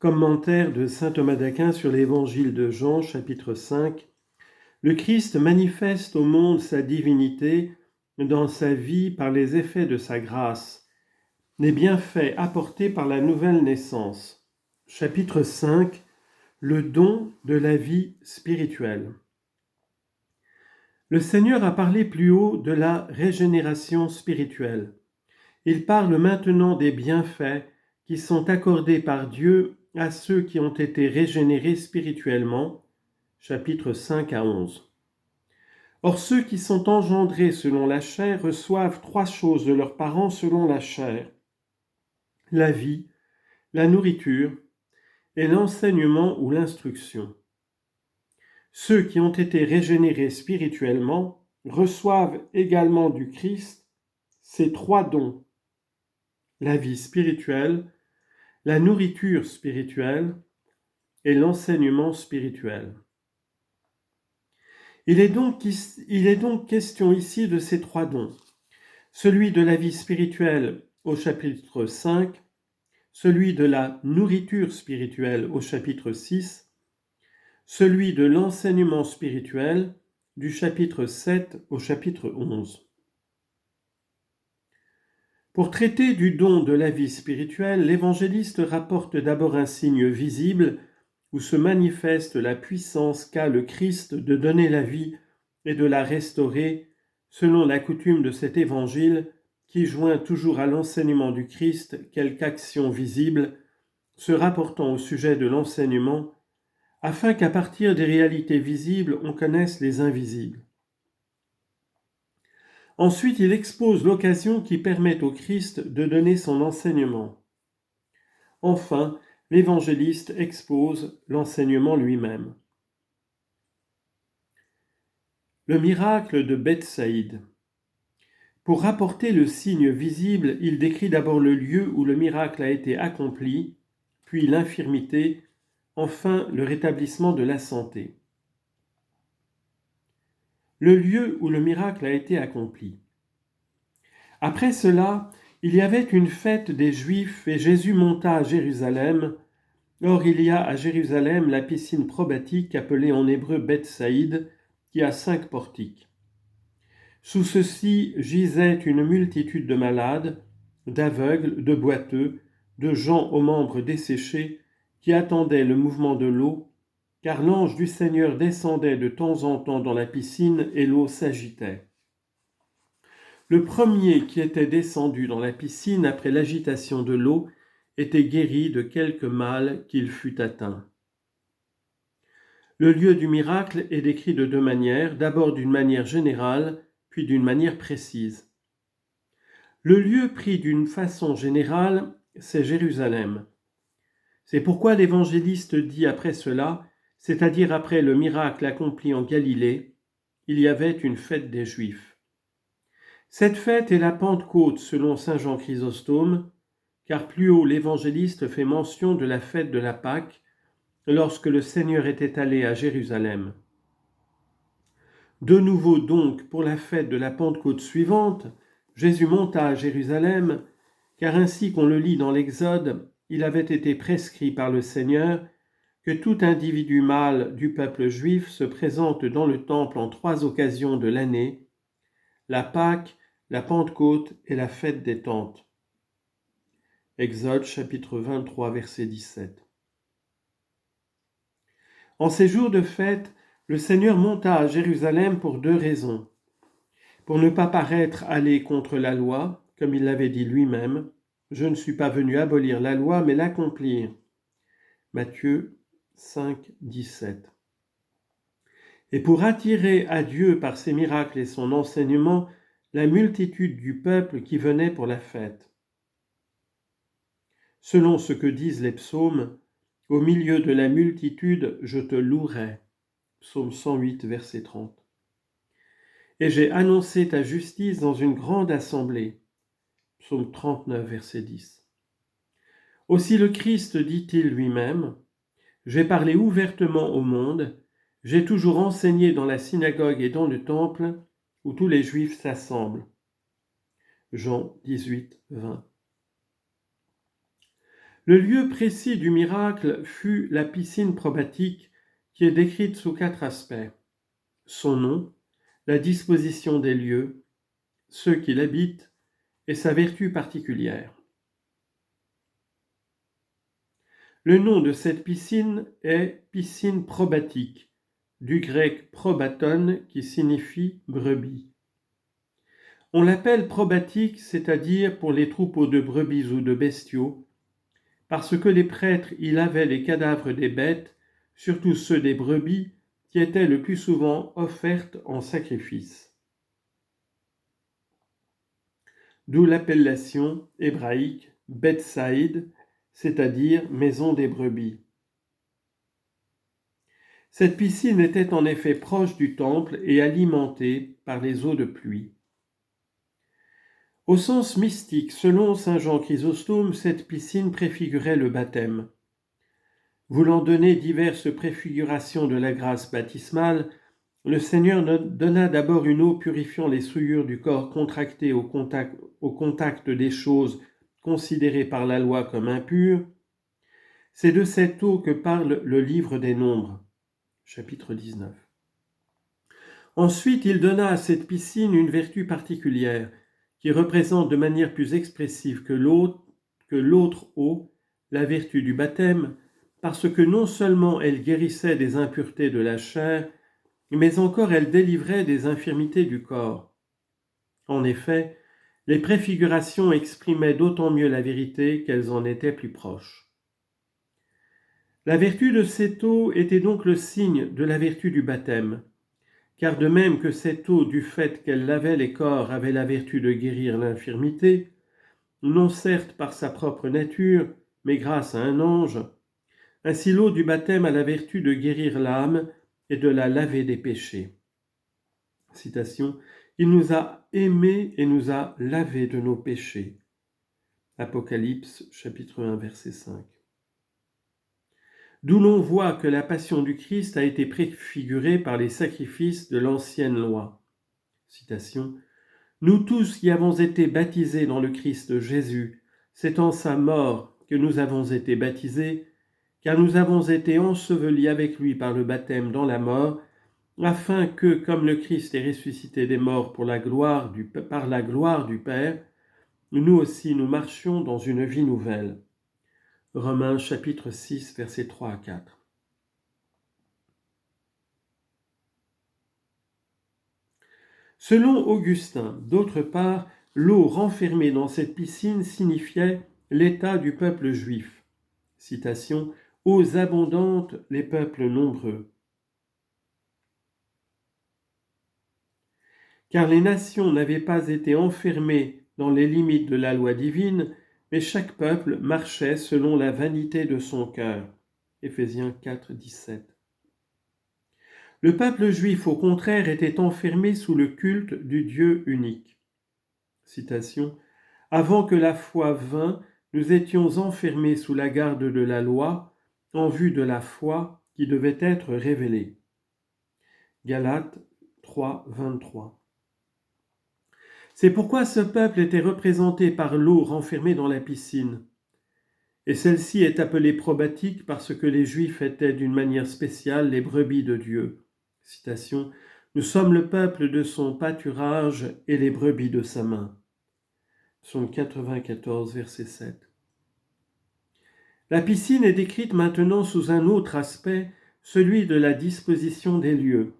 Commentaire de saint Thomas d'Aquin sur l'évangile de Jean, chapitre 5. Le Christ manifeste au monde sa divinité dans sa vie par les effets de sa grâce, les bienfaits apportés par la nouvelle naissance. Chapitre 5. Le don de la vie spirituelle. Le Seigneur a parlé plus haut de la régénération spirituelle. Il parle maintenant des bienfaits qui sont accordés par Dieu à ceux qui ont été régénérés spirituellement, chapitres 5 à 11. Or, ceux qui sont engendrés selon la chair reçoivent 3 choses de leurs parents selon la chair: la vie, la nourriture et l'enseignement ou l'instruction. Ceux qui ont été régénérés spirituellement reçoivent également du Christ ces 3 dons: la vie spirituelle, la nourriture spirituelle et l'enseignement spirituel. Il est donc question ici de ces 3 dons. Celui de la vie spirituelle au chapitre 5, celui de la nourriture spirituelle au chapitre 6, celui de l'enseignement spirituel du chapitre 7 au chapitre 11. Pour traiter du don de la vie spirituelle, l'évangéliste rapporte d'abord un signe visible où se manifeste la puissance qu'a le Christ de donner la vie et de la restaurer, selon la coutume de cet évangile qui joint toujours à l'enseignement du Christ quelque action visible, se rapportant au sujet de l'enseignement, afin qu'à partir des réalités visibles, on connaisse les invisibles. Ensuite, il expose l'occasion qui permet au Christ de donner son enseignement. Enfin, l'évangéliste expose l'enseignement lui-même. Le miracle de Bethsaïde. Pour rapporter le signe visible, il décrit d'abord le lieu où le miracle a été accompli, puis l'infirmité, enfin le rétablissement de la santé. Le lieu où le miracle a été accompli. Après cela, il y avait une fête des Juifs et Jésus monta à Jérusalem. Or, il y a à Jérusalem la piscine probatique appelée en hébreu Bethsaïde, qui a 5 portiques. Sous ceux-ci gisait une multitude de malades, d'aveugles, de boiteux, de gens aux membres desséchés, qui attendaient le mouvement de l'eau, car l'ange du Seigneur descendait de temps en temps dans la piscine et l'eau s'agitait. Le premier qui était descendu dans la piscine après l'agitation de l'eau était guéri de quelque mal qu'il fût atteint. Le lieu du miracle est décrit de 2 manières, d'abord d'une manière générale, puis d'une manière précise. Le lieu pris d'une façon générale, c'est Jérusalem. C'est pourquoi l'évangéliste dit après cela, c'est-à-dire après le miracle accompli en Galilée, il y avait une fête des Juifs. Cette fête est la Pentecôte selon saint Jean Chrysostome, car plus haut l'évangéliste fait mention de la fête de la Pâque, lorsque le Seigneur était allé à Jérusalem. De nouveau donc, pour la fête de la Pentecôte suivante, Jésus monta à Jérusalem, car ainsi qu'on le lit dans l'Exode, il avait été prescrit par le Seigneur que tout individu mâle du peuple juif se présente dans le temple en 3 occasions de l'année, la Pâque, la Pentecôte et la fête des tentes. Exode chapitre 23 verset 17. En ces jours de fête, le Seigneur monta à Jérusalem pour 2 raisons. Pour ne pas paraître aller contre la loi, comme il l'avait dit lui-même, « Je ne suis pas venu abolir la loi, mais l'accomplir » Matthieu 5, 17. Et pour attirer à Dieu par ses miracles et son enseignement la multitude du peuple qui venait pour la fête. Selon ce que disent les psaumes, « Au milieu de la multitude, je te louerai » Psaume 108, verset 30. Et j'ai annoncé ta justice dans une grande assemblée. Psaume 39, verset 10. Aussi le Christ dit-il lui-même, « J'ai parlé ouvertement au monde, j'ai toujours enseigné dans la synagogue et dans le temple, où tous les Juifs s'assemblent. » Jean 18, 20. Le lieu précis du miracle fut la piscine probatique qui est décrite sous 4 aspects. Son nom, la disposition des lieux, ceux qui l'habitent et sa vertu particulière. Le nom de cette piscine est piscine probatique, du grec probaton qui signifie brebis. On l'appelle probatique, c'est-à-dire pour les troupeaux de brebis ou de bestiaux, parce que les prêtres y lavaient les cadavres des bêtes, surtout ceux des brebis, qui étaient le plus souvent offertes en sacrifice. D'où l'appellation hébraïque Bethsaïd, c'est-à-dire maison des brebis. Cette piscine était en effet proche du temple et alimentée par les eaux de pluie. Au sens mystique, selon saint Jean Chrysostome, cette piscine préfigurait le baptême. Voulant donner diverses préfigurations de la grâce baptismale, le Seigneur donna d'abord une eau purifiant les souillures du corps contractées au contact des choses considérées par la loi comme impures. C'est de cette eau que parle le livre des Nombres, chapitre 19. Ensuite, il donna à cette piscine une vertu particulière, qui représente de manière plus expressive que l'autre eau la vertu du baptême, parce que non seulement elle guérissait des impuretés de la chair, mais encore elle délivrait des infirmités du corps. En effet, les préfigurations exprimaient d'autant mieux la vérité qu'elles en étaient plus proches. La vertu de cette eau était donc le signe de la vertu du baptême, car de même que cette eau, du fait qu'elle lavait les corps, avait la vertu de guérir l'infirmité, non certes par sa propre nature, mais grâce à un ange, ainsi l'eau du baptême a la vertu de guérir l'âme et de la laver des péchés. Citation, « Il nous a aimés et nous a lavés de nos péchés. » Apocalypse, chapitre 1, verset 5. D'où l'on voit que la passion du Christ a été préfigurée par les sacrifices de l'ancienne loi. Citation, « Nous tous qui avons été baptisés dans le Christ Jésus, c'est en sa mort que nous avons été baptisés, car nous avons été ensevelis avec lui par le baptême dans la mort, afin que, comme le Christ est ressuscité des morts par la gloire du Père, nous aussi nous marchions dans une vie nouvelle. » Romains chapitre 6, versets 3 à 4. Selon Augustin, d'autre part, l'eau renfermée dans cette piscine signifiait l'état du peuple juif. Citation, « Eaux abondantes, les peuples nombreux. » Car les nations n'avaient pas été enfermées dans les limites de la loi divine, mais chaque peuple marchait selon la vanité de son cœur. Éphésiens 4, 17. Le peuple juif, au contraire, était enfermé sous le culte du Dieu unique. Citation, « Avant que la foi vînt, nous étions enfermés sous la garde de la loi, en vue de la foi qui devait être révélée. » Galates 3, 23. C'est pourquoi ce peuple était représenté par l'eau renfermée dans la piscine. Et celle-ci est appelée probatique parce que les Juifs étaient d'une manière spéciale les brebis de Dieu. Citation, « Nous sommes le peuple de son pâturage et les brebis de sa main. » Psaume 94, verset 7. La piscine est décrite maintenant sous un autre aspect, celui de la disposition des lieux.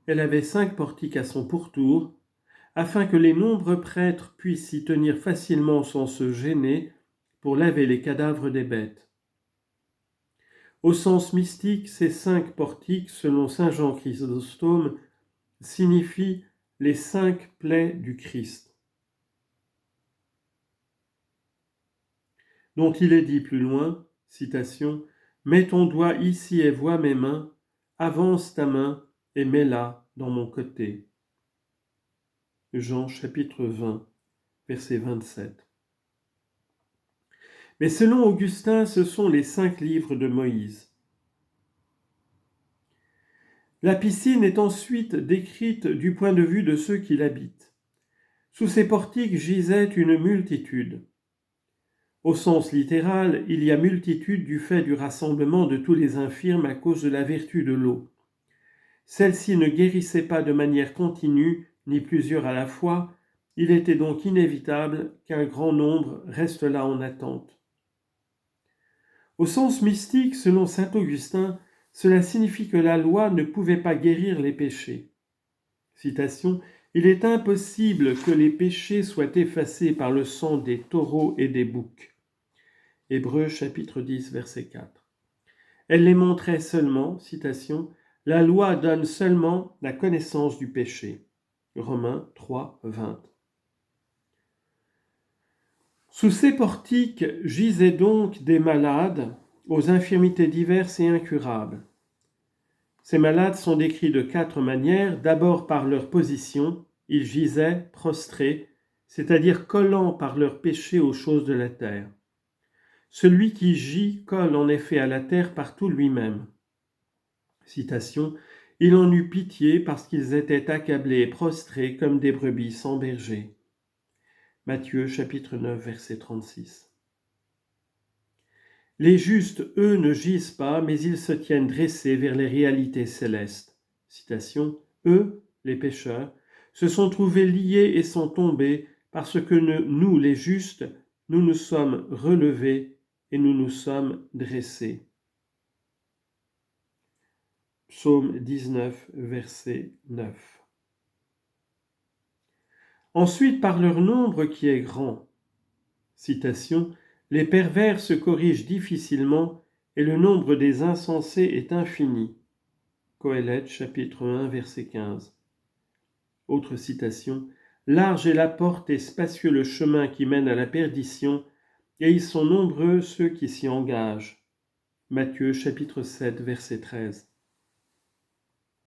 Elle avait 5 portiques à son pourtour, afin que les nombreux prêtres puissent s'y tenir facilement sans se gêner pour laver les cadavres des bêtes. Au sens mystique, ces 5 portiques, selon saint Jean Chrysostome, signifient les 5 plaies du Christ, dont il est dit plus loin, citation, « Mets ton doigt ici et vois mes mains, avance ta main et mets-la dans mon côté. » Jean chapitre 20, verset 27. Mais selon Augustin, ce sont les 5 livres de Moïse. La piscine est ensuite décrite du point de vue de ceux qui l'habitent. Sous ces portiques gisait une multitude. Au sens littéral, il y a multitude du fait du rassemblement de tous les infirmes à cause de la vertu de l'eau. Celle-ci ne guérissait pas de manière continue, ni plusieurs à la fois, il était donc inévitable qu'un grand nombre reste là en attente. Au sens mystique, selon saint Augustin, cela signifie que la loi ne pouvait pas guérir les péchés. Citation, « Il est impossible que les péchés soient effacés par le sang des taureaux et des boucs. » Hébreux chapitre 10, verset 4. Elle les montrait seulement, citation, « La loi donne seulement la connaissance du péché. » Romains 3, 20. Sous ces portiques gisaient donc des malades aux infirmités diverses et incurables. Ces malades sont décrits de 4 manières. D'abord par leur position, ils gisaient prostrés, c'est-à-dire collant par leur péché aux choses de la terre. Celui qui gît colle en effet à la terre partout lui-même. Citation, « Il en eut pitié parce qu'ils étaient accablés et prostrés comme des brebis sans berger. » Matthieu chapitre 9, verset 36. Les justes, eux, ne gisent pas, mais ils se tiennent dressés vers les réalités célestes. Citation, « Eux, les pécheurs, se sont trouvés liés et sont tombés parce que nous, les justes, nous nous sommes relevés et nous nous sommes dressés. » Psaume 19, verset 9. Ensuite, par leur nombre qui est grand. Citation, « Les pervers se corrigent difficilement et le nombre des insensés est infini. » Qoélette, chapitre 1, verset 15. Autre citation, « Large est la porte et spacieux le chemin qui mène à la perdition, et ils sont nombreux ceux qui s'y engagent. » Matthieu, chapitre 7, verset 13.